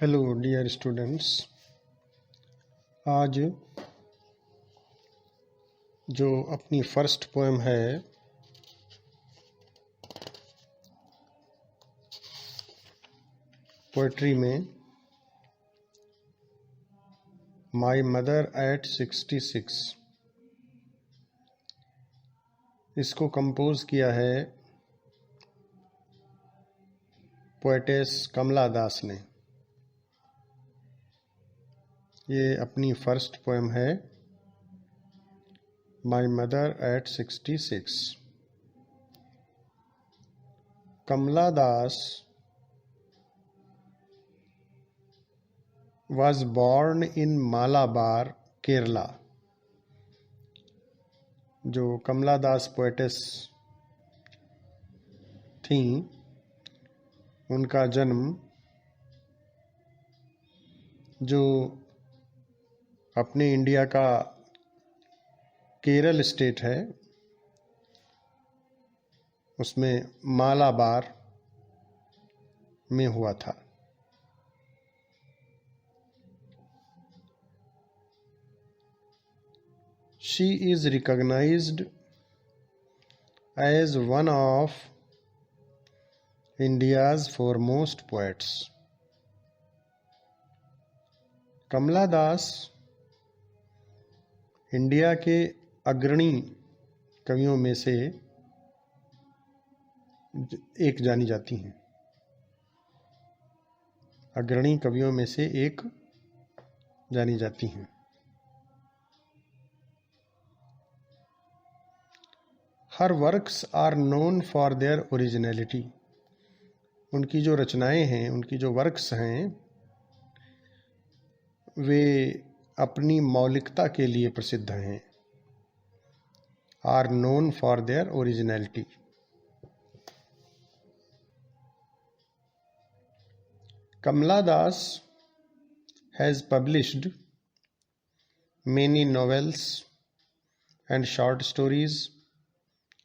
Hello dear students. आज जो अपनी फर्स्ट पोएम है पोएट्री में, माई मदर एट 66, इसको कंपोज किया है पोएटेस कमला दास ने। ये अपनी फर्स्ट पोएम है, my mother at 66। Kamala Das was born in Malabar, Kerala. जो कमला दास पोएटेस थीं, उनका जन्म जो अपने इंडिया का केरल स्टेट है, उसमें मालाबार में हुआ था। She is recognized as one of India's foremost poets. Kamala Das India के अग्रणी कवियों में से एक जानी जाती हैं। अग्रणी कवियों में से एक जानी जाती हैं। Her works are known for their originality. उनकी जो रचनाएं हैं, उनकी जो वर्क्स हैं, वे अपनी मौलिकता के लिए प्रसिद्ध हैं। Are known for their originality. Kamala Das has published many novels and short stories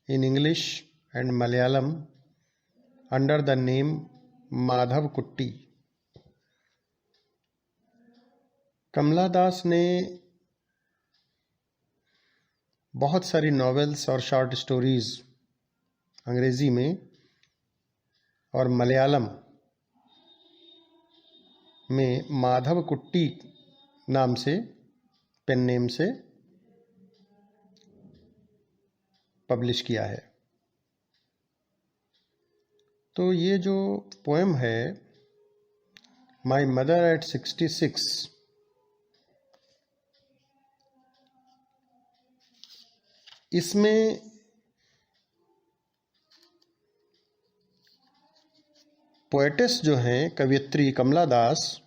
in English and Malayalam under the name Madhav कुट्टी। कमला दास ने बहुत सारी नॉवेल्स और शॉर्ट स्टोरीज अंग्रेजी में और मलयालम में माधव कुट्टी नाम से, पेन नेम से पब्लिश किया है। तो ये जो पोएम है, माई मदर एट 66, इसमें पोएटेस जो हैं, कवियत्री कमला Das,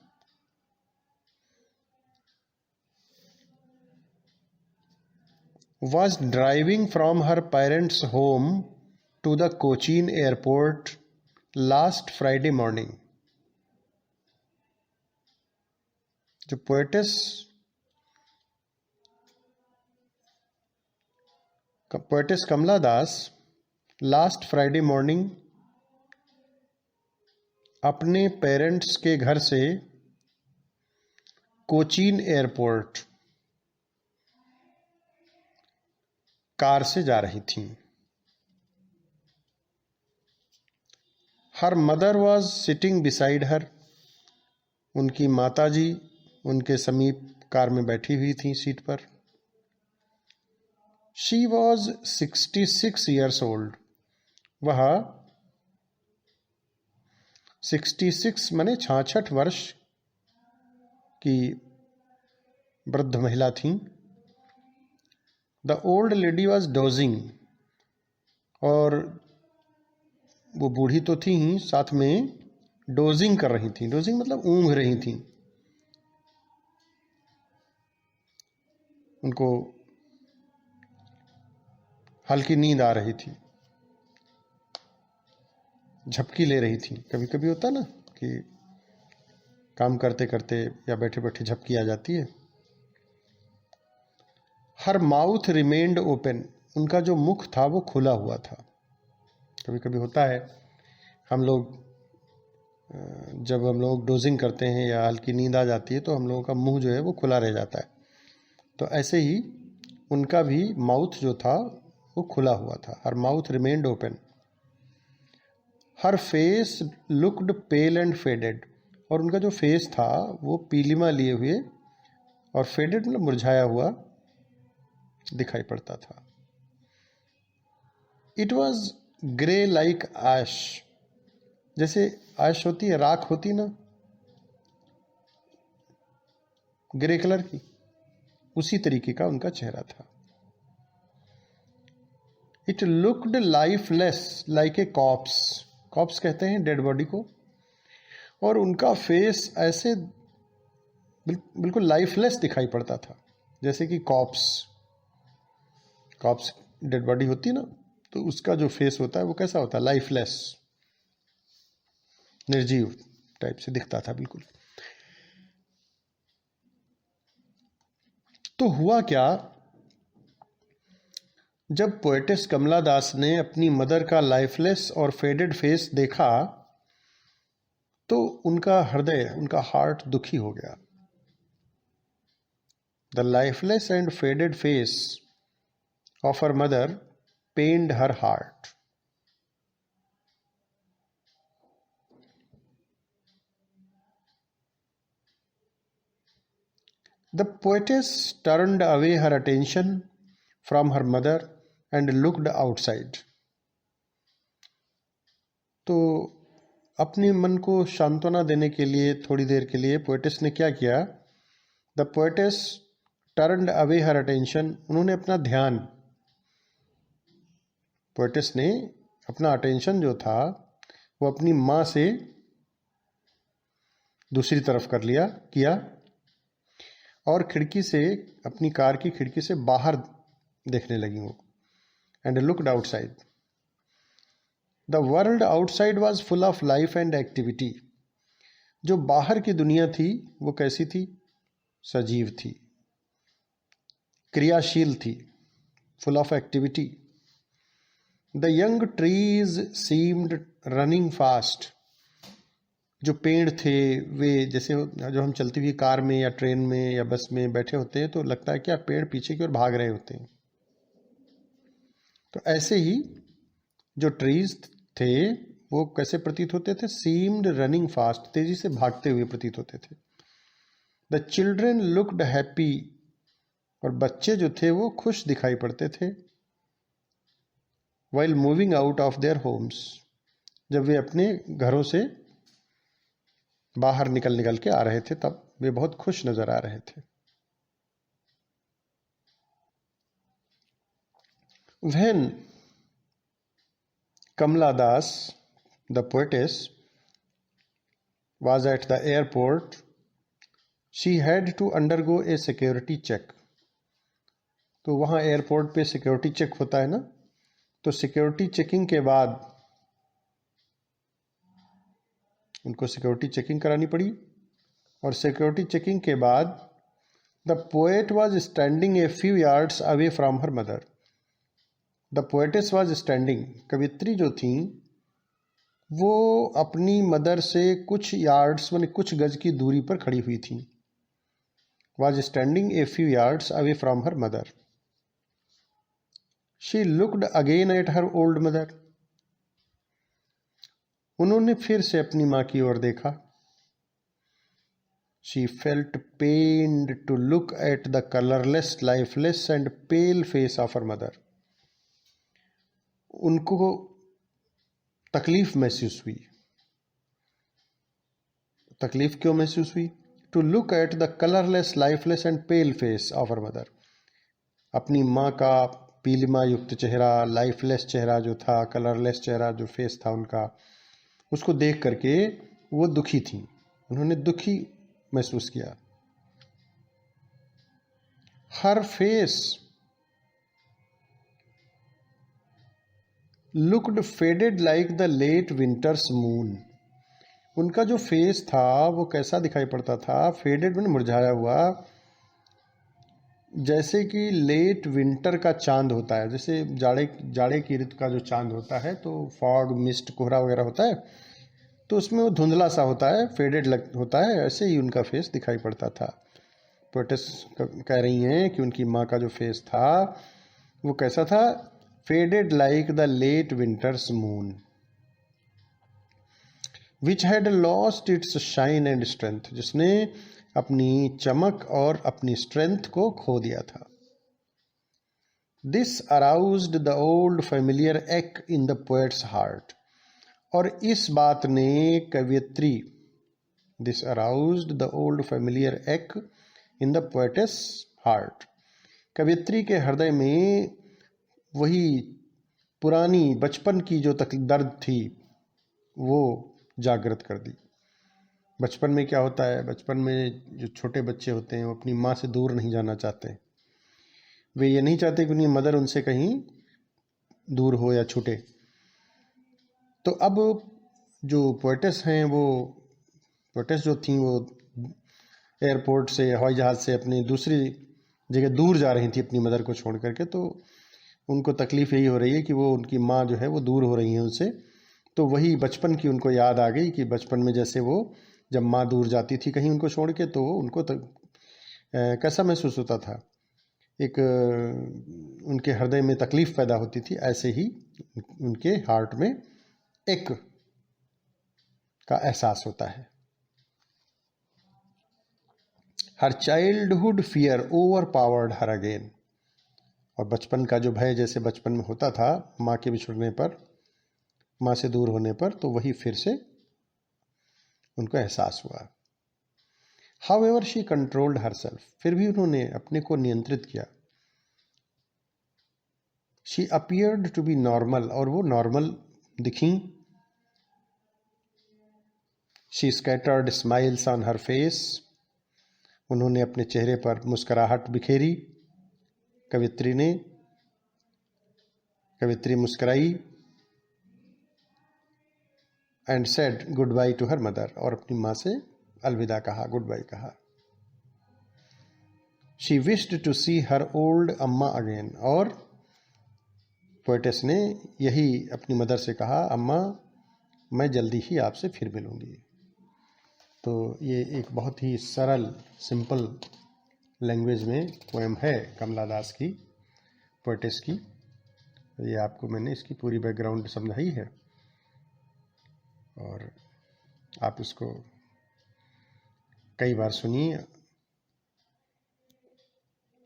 was driving from her parents' home to the Cochin airport last Friday morning. जो पोएटेस कमला दास लास्ट फ्राइडे मॉर्निंग अपने पेरेंट्स के घर से कोचीन एयरपोर्ट कार से जा रही थीं। Her mother was sitting beside हर, उनकी माताजी उनके समीप कार में बैठी हुई थीं सीट पर। शी वॉज 66 ईयर्स ओल्ड, वह 66 माने 66 वर्ष की वृद्ध महिला थीं। The old lady was dosing, और वो बूढ़ी तो थी ही, साथ में डोजिंग कर रही थी। डोजिंग मतलब ऊँघ रही थी। उनको हल्की नींद आ रही थी, झपकी ले रही थी। कभी कभी होता ना कि काम करते करते या बैठे बैठे झपकी आ जाती है। हर माउथ रिमेन्ड ओपन, उनका जो मुख था वो खुला हुआ था। कभी कभी होता है, हम लोग जब हम लोग डोजिंग करते हैं या हल्की नींद आ जाती है तो हम लोगों का मुंह जो है वो खुला रह जाता है, तो ऐसे ही उनका भी माउथ जो था वो खुला हुआ था। हर mouth remained open, her face looked pale and faded, और उनका जो फेस था वो पीलिमा लिए हुए और फेडेड मतलब मुरझाया हुआ दिखाई पड़ता था। इट वॉज ग्रे लाइक ऐश, जैसे ऐश होती है, राख होती ना, ग्रे कलर की, उसी तरीके का उनका चेहरा था। It looked lifeless like a corpse, corpse कहते हैं डेड बॉडी को, और उनका फेस ऐसे बिल्कुल लाइफलेस दिखाई पड़ता था, जैसे कि कॉप्स डेड बॉडी होती है ना, तो उसका जो फेस होता है वो कैसा होता है, लाइफलेस, निर्जीव टाइप से दिखता था बिल्कुल। तो हुआ क्या, जब पोएटिस कमला दास ने अपनी मदर का लाइफलेस और फेडेड फेस देखा तो उनका हृदय, उनका हार्ट दुखी हो गया। The lifeless and faded face of her mother pained her heart. The poetess turned away her attention from her mother and looked outside. तो अपने मन को सांत्वना देने के लिए थोड़ी देर के लिए पोएटिस ने क्या किया, the poet's turned away her attention, उन्होंने अपना ध्यान, पोएटिस ने अपना अटेंशन जो था वो अपनी माँ से दूसरी तरफ किया और खिड़की से, अपनी कार की खिड़की से बाहर देखने लगी वो, and looked outside. The world outside was full of life and activity, जो बाहर की दुनिया थी वो कैसी थी, सजीव थी, क्रियाशील थी, full of activity. The young trees seemed running fast, जो पेड़ थे वे जैसे जो हम चलती हुई कार में या ट्रेन में या बस में बैठे होते हैं तो लगता है कि आप पेड़ पीछे की ओर भाग रहे होते हैं, तो ऐसे ही जो ट्रीज थे वो कैसे प्रतीत होते थे, सीम्ड रनिंग फास्ट, तेजी से भागते हुए प्रतीत होते थे। द चिल्ड्रेन लुक्ड हैप्पी, और बच्चे जो थे वो खुश दिखाई पड़ते थे। While moving out of their Holmes, जब वे अपने घरों से बाहर निकल के आ रहे थे तब वे बहुत खुश नजर आ रहे थे। When Kamala Das, the poetess, was at the airport, she had to undergo a security check. तो वहाँ एयरपोर्ट पे सिक्योरिटी चेक होता है ना, तो सिक्योरिटी चेकिंग के बाद उनको सिक्योरिटी चेकिंग करानी पड़ी, और सिक्योरिटी चेकिंग के बाद the poet was standing a few yards away from her mother. The poetess was standing, कवित्री जो थी वो अपनी मदर से कुछ यार्ड्स माने कुछ गज की दूरी पर खड़ी हुई थी। Was standing a few yards away from her mother. She looked again at her old mother, उन्होंने फिर से अपनी माँ की ओर देखा। She felt pained to look at the colourless, lifeless and pale face of her mother, उनको तकलीफ महसूस हुई। तकलीफ क्यों महसूस हुई, to look at the colourless, lifeless and pale face of her mother, अपनी माँ का पीलिमा युक्त चेहरा, लाइफलेस चेहरा जो था, कलरलेस चेहरा जो फेस था उनका, उसको देख करके वो दुखी थी, उन्होंने दुखी महसूस किया। Her face looked faded like the late winter's moon, उनका जो फेस था वो कैसा दिखाई पड़ता था, फेडेड में मुरझाया हुआ, जैसे कि लेट विंटर का चांद होता है, जैसे जाड़े की ऋतु का जो चांद होता है तो फॉग मिस्ट कोहरा वगैरह होता है, तो उसमें वो धुंधला सा होता है, फेडेड होता है, ऐसे ही उनका फेस दिखाई पड़ता था। पोएटेस कह रही हैं कि उनकी माँ का जो फेस था वो कैसा था? Faded like the late winter's moon which had lost its shine and strength, जिसने अपनी चमक और अपनी स्ट्रेंथ को खो दिया था। This aroused the old familiar एक इन द पोएट्स हार्ट, और इस बात ने कवियत्री, this aroused the old familiar एक इन द पोएटेस हार्ट, कवियत्री के हृदय में वही पुरानी बचपन की जो दर्द थी वो जागृत कर दी। बचपन में क्या होता है? बचपन में जो छोटे बच्चे होते हैं वो अपनी माँ से दूर नहीं जाना चाहते। वे ये नहीं चाहते कि उनकी मदर उनसे कहीं दूर हो या छूटे। तो अब जो पोएटेस हैं, वो पोएटेस जो थी वो एयरपोर्ट से, हवाई जहाज़ से अपनी दूसरी जगह दूर जा रही थी अपनी मदर को छोड़ करके। तो उनको तकलीफ़ यही हो रही है कि वो उनकी माँ जो है वो दूर हो रही हैं उनसे। तो वही बचपन की उनको याद आ गई कि बचपन में जैसे वो जब माँ दूर जाती थी कहीं उनको छोड़ के, तो उनको कैसा महसूस होता था, एक उनके हृदय में तकलीफ़ पैदा होती थी। ऐसे ही उनके हार्ट में एक का एहसास होता है। Her childhood fear over powered her again, और बचपन का जो भय जैसे बचपन में होता था माँ के बिछुड़ने पर, माँ से दूर होने पर, तो वही फिर से उनको एहसास हुआ। हाउएवर शी कंट्रोल्ड हरसेल्फ, फिर भी उन्होंने अपने को नियंत्रित किया। She appeared to be normal, और वो नॉर्मल दिखी। She scattered smiles on her face, उन्होंने अपने चेहरे पर मुस्कुराहट बिखेरी। कवित्री मुस्कुराई। And said goodbye to her mother, और अपनी माँ से अलविदा कहा, गुड बाई कहा। She wished to see her old Amma again, और पोएटेस ने यही अपनी मदर से कहा, अम्मा मैं जल्दी ही आपसे फिर मिलूंगी। तो ये एक बहुत ही सरल सिंपल लैंग्वेज में पोएम है कमला दास की, पोएटेस की। ये आपको मैंने इसकी पूरी बैकग्राउंड समझाई है, और आप इसको कई बार सुनिए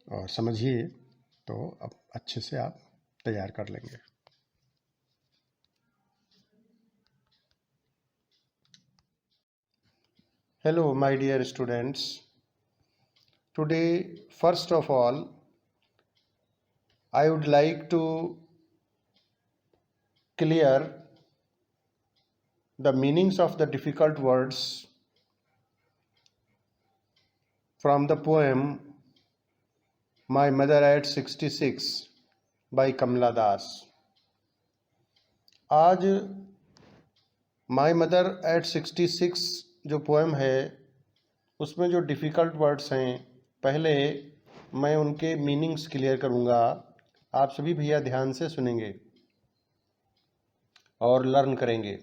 और समझिए, तो अब अच्छे से आप तैयार कर लेंगे। Hello my dear students, today first of all I would like to clear the meanings of the difficult words from the poem My Mother at 66 by Kamla Das। आज माई मदर एट 66 जो पोएम है उसमें जो difficult words हैं, पहले मैं उनके meanings clear करूँगा। आप सभी भैया ध्यान से सुनेंगे और लर्न करेंगे।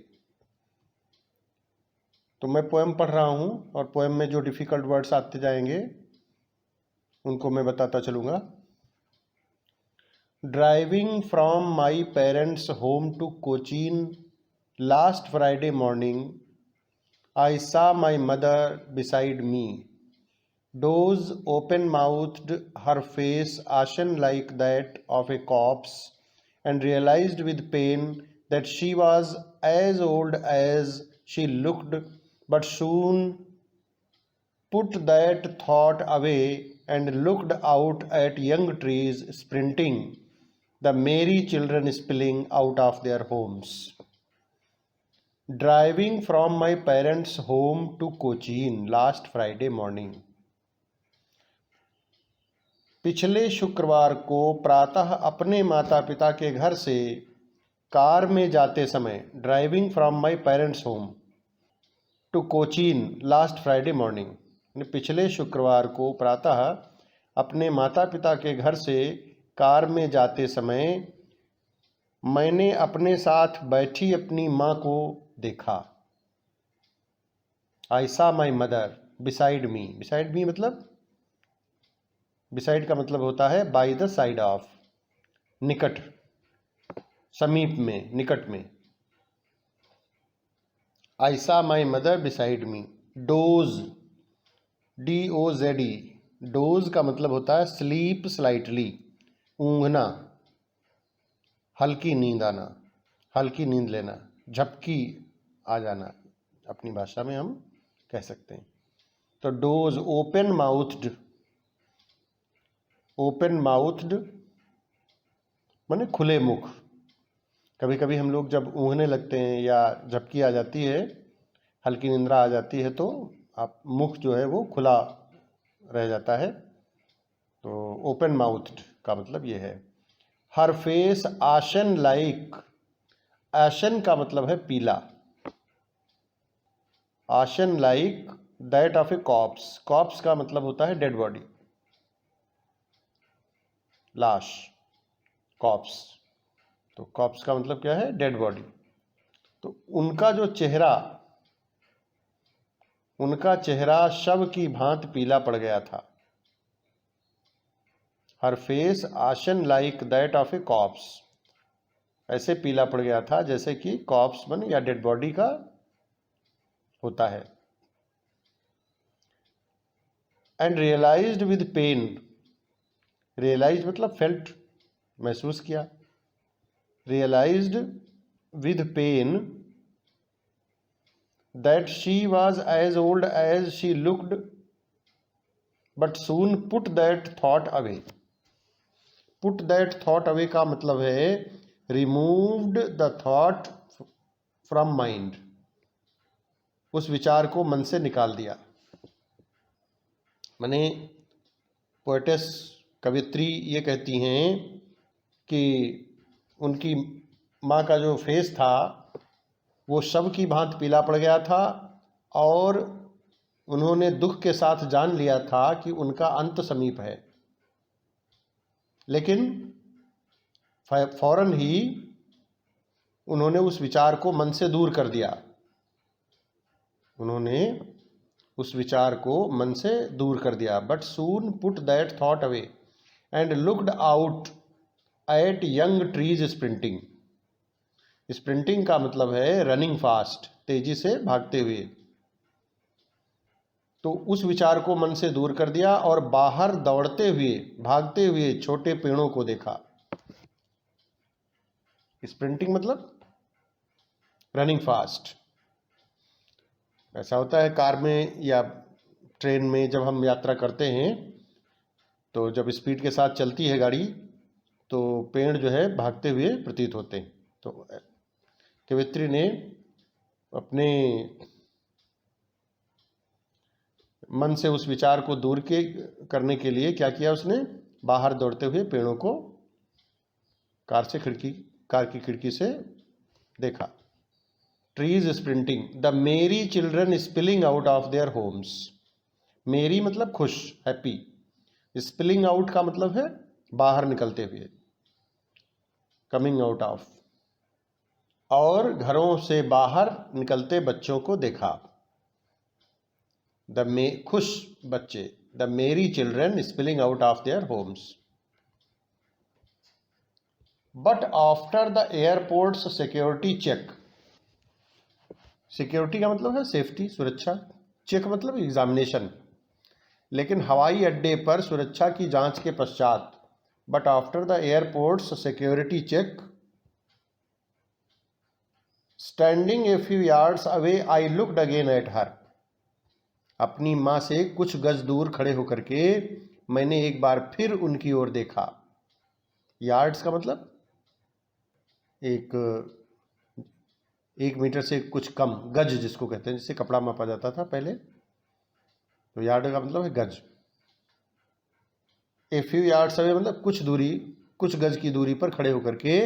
तो मैं पोएम पढ़ रहा हूँ और पोएम में जो डिफ़िकल्ट वर्ड्स आते जाएंगे उनको मैं बताता चलूँगा। Driving from my parents' home to Cochin last Friday morning I saw my mother beside me. Doze open-mouthed, her face ashen like that of a corpse, and realized with pain that she was as old as she looked, but soon put that thought away and looked out at young trees sprinting, the merry children spilling out of their homes. Driving from my parents' home to Cochin last Friday morning. पिछले शुक्रवार को प्रातः अपने माता पिता के घर से कार में जाते समय, driving from my parents' home to Cochin last Friday morning, पिछले शुक्रवार को प्रातः अपने माता पिता के घर से कार में जाते समय मैंने अपने साथ बैठी अपनी माँ को देखा। आई सा my mother beside me. Beside me मतलब, बिसाइड का मतलब होता है बाई द साइड ऑफ, निकट, समीप में, निकट में। आई सा my mother beside me. Dose, DOZE, dose का मतलब होता है स्लीप स्लाइटली, ऊँघना, हल्की नींद आना, हल्की नींद लेना, झपकी आ जाना, अपनी भाषा में हम कह सकते हैं। तो डोज, ओपन माउथ्ड, ओपन माउथ्ड माने खुले मुख। कभी कभी हम लोग जब ऊँघने लगते हैं या झपकी आ जाती है, हल्की निंद्रा आ जाती है, तो आप मुख जो है वो खुला रह जाता है, तो ओपन माउथ्ड का मतलब ये है। हर फेस आशन लाइक, आशन का मतलब है पीला, ashen like that of a corpse, corpse का मतलब होता है डेड बॉडी, लाश, कॉप्स। तो कॉप्स का मतलब क्या है, डेड बॉडी। तो उनका जो चेहरा, उनका चेहरा शव की भांति पीला पड़ गया था। Her face ashen like that of a corpse, ऐसे पीला पड़ गया था जैसे कि कॉप्स मन या डेड बॉडी का होता है। And realized with pain, realize मतलब फेल्ट, महसूस किया, realized with pain that she was as old as she looked but soon put that thought away. Put that thought away का मतलब है removed the thought from mind, उस विचार को मन से निकाल दिया। माने पोएटेस, कवित्री ये कहती हैं कि उनकी माँ का जो फेस था वो शव की भांति पीला पड़ गया था, और उन्होंने दुख के साथ जान लिया था कि उनका अंत समीप है, लेकिन फौरन ही उन्होंने उस विचार को मन से दूर कर दिया, उन्होंने उस विचार को मन से दूर कर दिया। But soon put that thought away and looked out at young trees sprinting. Sprinting का मतलब है रनिंग फास्ट, तेजी से भागते हुए। तो उस विचार को मन से दूर कर दिया और बाहर दौड़ते हुए, भागते हुए छोटे पेड़ों को देखा। स्प्रिंटिंग मतलब रनिंग फास्ट। ऐसा होता है कार में या ट्रेन में, जब हम यात्रा करते हैं तो जब स्पीड के साथ चलती है गाड़ी तो पेड़ जो है भागते हुए प्रतीत होते हैं। तो कवित्री ने अपने मन से उस विचार को दूर करने के लिए क्या किया, उसने बाहर दौड़ते हुए पेड़ों को कार की खिड़की से देखा। Trees sprinting, the merry children spilling out of their Holmes. मेरी मतलब खुश, हैप्पी। स्पिलिंग आउट का मतलब है बाहर निकलते हुए, कमिंग आउट ऑफ। और घरों से बाहर निकलते बच्चों को देखा। खुश बच्चे, the merry children spilling out of their homes. But after the airport's security check, security का मतलब है सेफ्टी, सुरक्षा, चेक मतलब एग्जामिनेशन, लेकिन हवाई अड्डे पर सुरक्षा की जांच के पश्चात, but after the airport's security check, standing a few yards away I looked again at her. अपनी माँ से कुछ गज दूर खड़े होकर के मैंने एक बार फिर उनकी ओर देखा। यार्ड्स का मतलब एक मीटर से कुछ कम, गज जिसको कहते हैं, जिससे कपड़ा मापा जाता था पहले, तो यार्ड का मतलब है गज। ए फ्यू यार्ड्स अवे मतलब कुछ दूरी, कुछ गज की दूरी पर खड़े होकर के।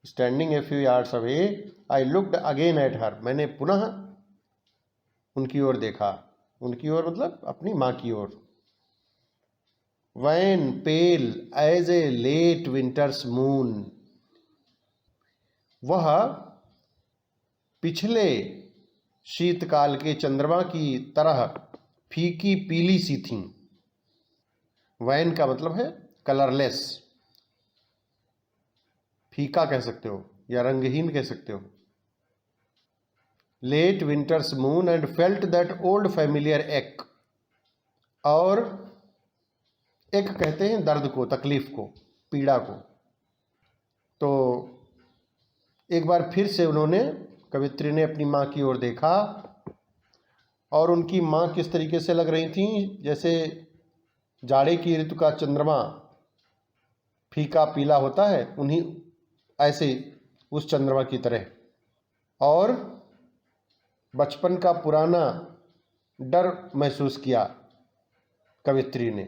Standing a few yards away I looked again at हर, मैंने पुनः उनकी ओर देखा। उनकी ओर मतलब अपनी माँ की ओर। Wan pale as a late winter's moon, वह पिछले शीतकाल के चंद्रमा की तरह फीकी पीली सी थीं। वैन का मतलब है कलरलेस, फीका कह सकते हो या रंगहीन कह सकते हो। Late winter's moon and felt that old familiar ache, और एक कहते हैं दर्द को, तकलीफ को, पीड़ा को। तो एक बार फिर से उन्होंने, कवित्री ने अपनी माँ की ओर देखा, और उनकी माँ किस तरीके से लग रही थी, जैसे जाड़े की ऋतु का चंद्रमा फीका पीला होता है, उन्हीं ऐसे उस चंद्रमा की तरह। और बचपन का पुराना डर महसूस किया कवित्री ने।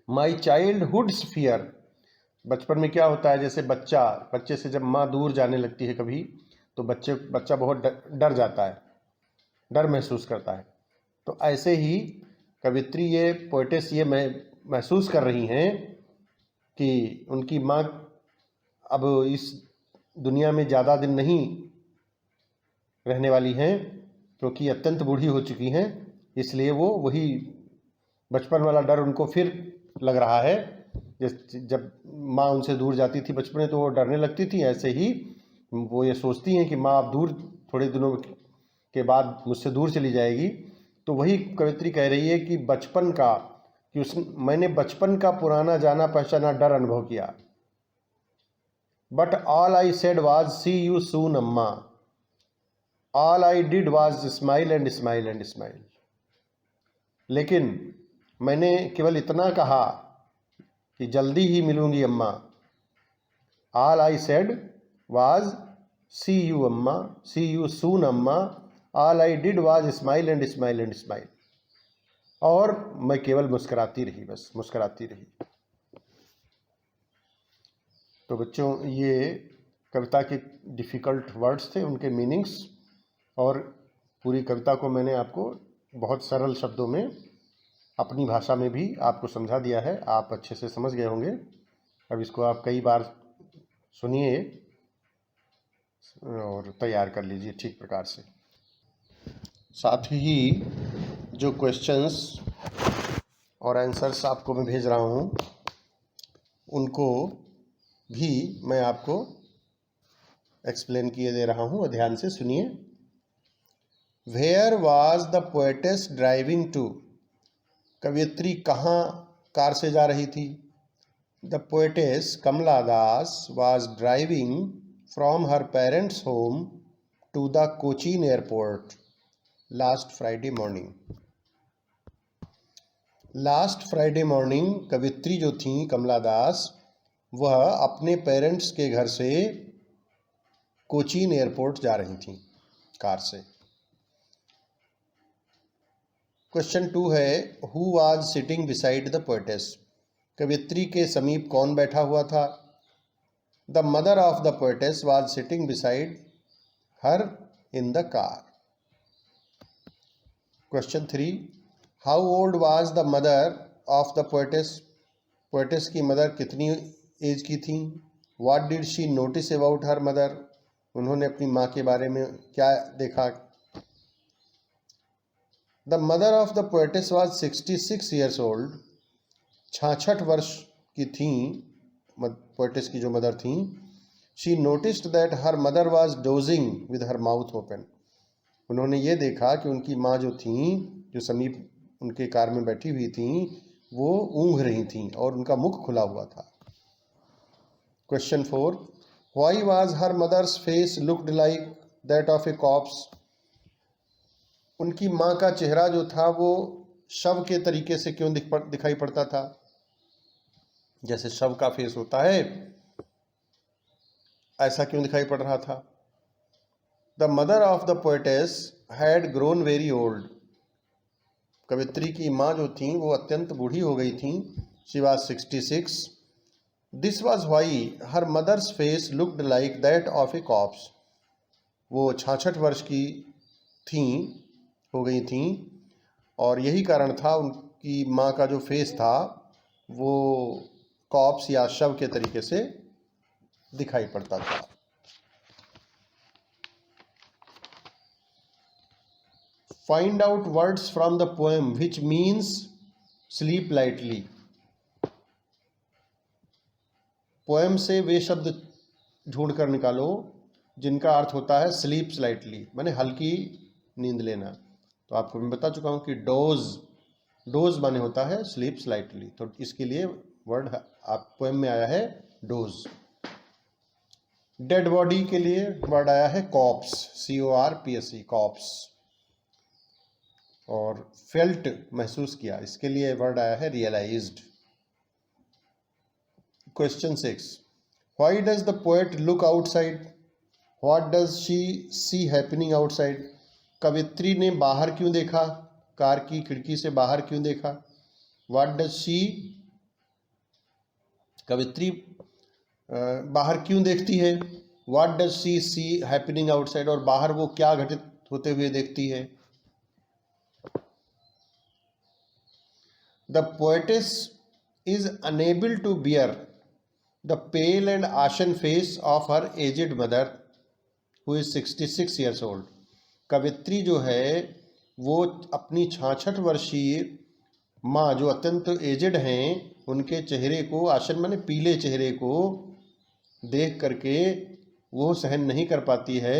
माई चाइल्डहुड्स फियर, बचपन में क्या होता है, जैसे बच्चे से जब माँ दूर जाने लगती है कभी, तो बच्चा बहुत डर जाता है, डर महसूस करता है। तो ऐसे ही कवित्री, ये पोएटेस, ये महसूस कर रही हैं कि उनकी माँ अब इस दुनिया में ज़्यादा दिन नहीं रहने वाली हैं, क्योंकि अत्यंत बूढ़ी हो चुकी हैं। इसलिए वो वही बचपन वाला डर उनको फिर लग रहा है। जब माँ उनसे दूर जाती थी बचपन में तो वो डरने लगती थी, ऐसे ही वो ये सोचती हैं कि माँ अब दूर, थोड़े दिनों के बाद मुझसे दूर चली जाएगी। तो वही कवित्री कह रही है कि बचपन का, कि मैंने बचपन का पुराना जाना पहचाना डर अनुभव किया। But all I said was see you soon Amma, all I did was smile and smile and smile. लेकिन मैंने केवल इतना कहा कि जल्दी ही मिलूंगी अम्मा। All I said was see you Amma, see you soon Amma, all I did was smile and smile and smile. और मैं केवल मुस्कुराती रही, बस मुस्कुराती रही। तो बच्चों, ये कविता के डिफ़िकल्ट वर्ड्स थे, उनके मीनिंग्स, और पूरी कविता को मैंने आपको बहुत सरल शब्दों में अपनी भाषा में भी आपको समझा दिया है। आप अच्छे से समझ गए होंगे। अब इसको आप कई बार सुनिए और तैयार कर लीजिए ठीक प्रकार से। साथ ही जो क्वेश्चंस और आंसर्स आपको मैं भेज रहा हूँ, उनको भी मैं आपको एक्सप्लेन किए दे रहा हूँ, ध्यान से सुनिए। Where was the poetess driving to, कवियत्री कहाँ कार से जा रही थी। The poetess Kamala Das was driving from her parents' home to the Cochin airport last Friday morning. Last Friday morning कवित्री जो थी कमला दास, वह अपने पेरेंट्स के घर से कोचीन एयरपोर्ट जा रही थी कार से। क्वेश्चन 2 है, who was sitting beside the poetess, कवित्री के समीप कौन बैठा हुआ था। The mother of the poetess was sitting beside her in the car. Question 3, how old was the mother of the poetess, poetess की मदर कितनी एज की थी। What did she notice about her mother, उन्होंने अपनी माँ के बारे में क्या देखा। The mother of the poetess was 66 years old, 66 वर्ष की थी पोएटेस की जो मदर थी। She noticed that her mother was dosing with her mouth open, उन्होंने ये देखा कि उनकी माँ जो थी, जो समीप उनके कार में बैठी हुई थी, वो ऊँघ रही थी और उनका मुख खुला हुआ था। Question 4, why was her mother's face looked like that of a corpse, उनकी माँ का चेहरा जो था वो शव के तरीके से क्यों दिखाई पड़ता था, जैसे शव का फेस होता है ऐसा क्यों दिखाई पड़ रहा था। The mother of the poetess had grown very old, कवित्री की माँ जो थी वो अत्यंत बूढ़ी हो गई थी। She was 66। This was why her mother's face looked like that of a corpse, वो 66 वर्ष की थी, हो गई थी, और यही कारण था उनकी माँ का जो फेस था वो कॉप्स या शव के तरीके से दिखाई पड़ता था। Find out words from the poem which means sleep lightly. Poem से वे शब्द ढूंढ कर निकालो जिनका अर्थ होता है स्लीप स्लाइटली, माने हल्की नींद लेना। तो आपको मैं बता चुका हूं कि डोज माने होता है स्लीप स्लाइटली, तो इसके लिए वर्ड आप पोएम में आया है डोज। डेड बॉडी के लिए वर्ड आया है कॉप्स, CORPS, कॉप्स। और फेल्ट महसूस किया, इसके लिए वर्ड आया है realised. Question 6, why does the poet look outside, what does she see happening outside. कवित्री ने बाहर क्यों देखा, कार की खिड़की से बाहर क्यों देखा। व्हाट डज शी, कवित्री बाहर क्यों देखती है। What does she see happening outside, और बाहर वो क्या घटित होते हुए देखती है। The poetess is unable to bear the pale and ashen face of her aged mother who is 66 years old. कवित्री जो है वो अपनी 66 वर्षीय माँ जो अत्यंत एजेड हैं उनके चेहरे को, आशन माने पीले चेहरे को देख करके वो सहन नहीं कर पाती है।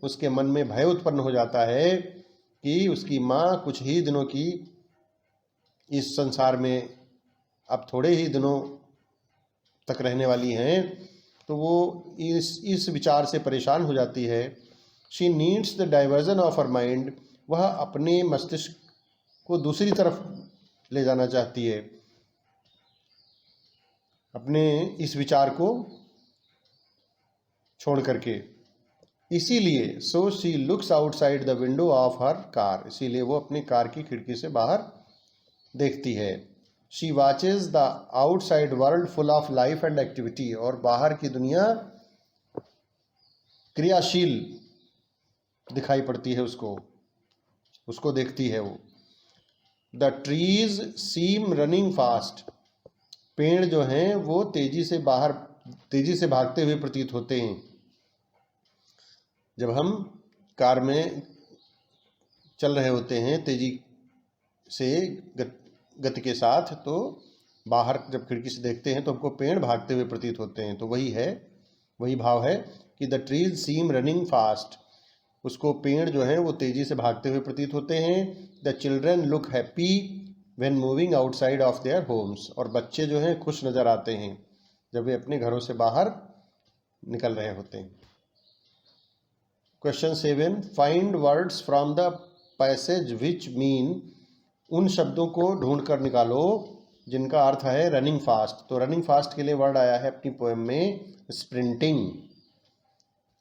उसके मन में भय उत्पन्न हो जाता है कि उसकी माँ कुछ ही दिनों की इस संसार में, अब थोड़े ही दिनों तक रहने वाली हैं। तो वो इस विचार से परेशान हो जाती है। She needs the diversion of her mind, वह अपने मस्तिष्क को दूसरी तरफ ले जाना चाहती है, अपने इस विचार को छोड़ करके। इसीलिए so she looks outside the window of her car, इसीलिए वो अपनी कार की खिड़की से बाहर देखती है। She watches the outside world full of life and activity, और बाहर की दुनिया क्रियाशील दिखाई पड़ती है उसको देखती है वो। The trees seem running fast, पेड़ जो हैं वो तेजी से भागते हुए प्रतीत होते हैं। जब हम कार में चल रहे होते हैं तेजी से गति के साथ, तो बाहर जब खिड़की से देखते हैं तो हमको पेड़ भागते हुए प्रतीत होते हैं। तो वही भाव है कि the trees seem running fast, उसको पेड़ जो हैं वो तेजी से भागते हुए प्रतीत होते हैं। The children look happy when moving outside of their Holmes, और बच्चे जो हैं खुश नज़र आते हैं जब वे अपने घरों से बाहर निकल रहे होते हैं। Question 7, find words from the passage which mean, उन शब्दों को ढूंढ कर निकालो जिनका अर्थ है रनिंग फास्ट। तो रनिंग फास्ट के लिए वर्ड आया है अपनी पोएम में स्प्रिंटिंग।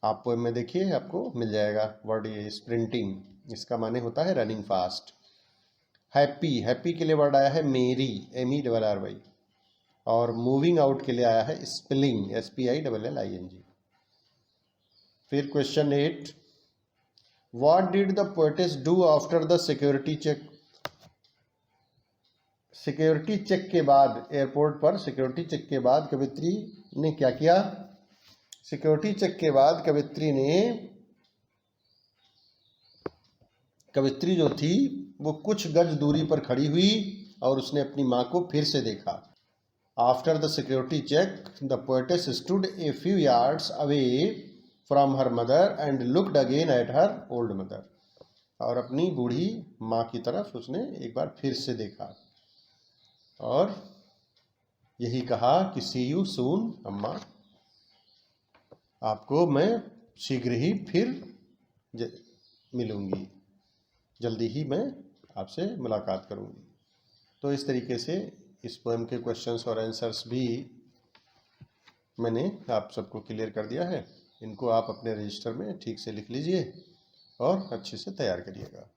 आप पोएम में देखिए आपको मिल जाएगा वर्ड, ये स्प्रिंटिंग, इसका माने होता है रनिंग फास्ट। हैप्पी के लिए वर्ड आया है मेरी, MERRY। और मूविंग आउट के लिए आया है स्पिलिंग, SPILLING। फिर question 8, what did the poetess do after the security check. Security check के बाद, एयरपोर्ट पर सिक्योरिटी चेक के बाद कवित्री ने क्या किया। सिक्योरिटी चेक के बाद कवित्री जो थी वो कुछ गज दूरी पर खड़ी हुई और उसने अपनी माँ को फिर से देखा। After the security check the poetess stood a few yards away from her mother and looked again at her old mother, और अपनी बूढ़ी माँ की तरफ उसने एक बार फिर से देखा और यही कहा कि सी यू सून अम्मा, आपको मैं शीघ्र ही फिर मिलूंगी, जल्दी ही मैं आपसे मुलाकात करूंगी। तो इस तरीके से इस पोएम के क्वेश्चंस और आंसर्स भी मैंने आप सबको क्लियर कर दिया है। इनको आप अपने रजिस्टर में ठीक से लिख लीजिए और अच्छे से तैयार करिएगा।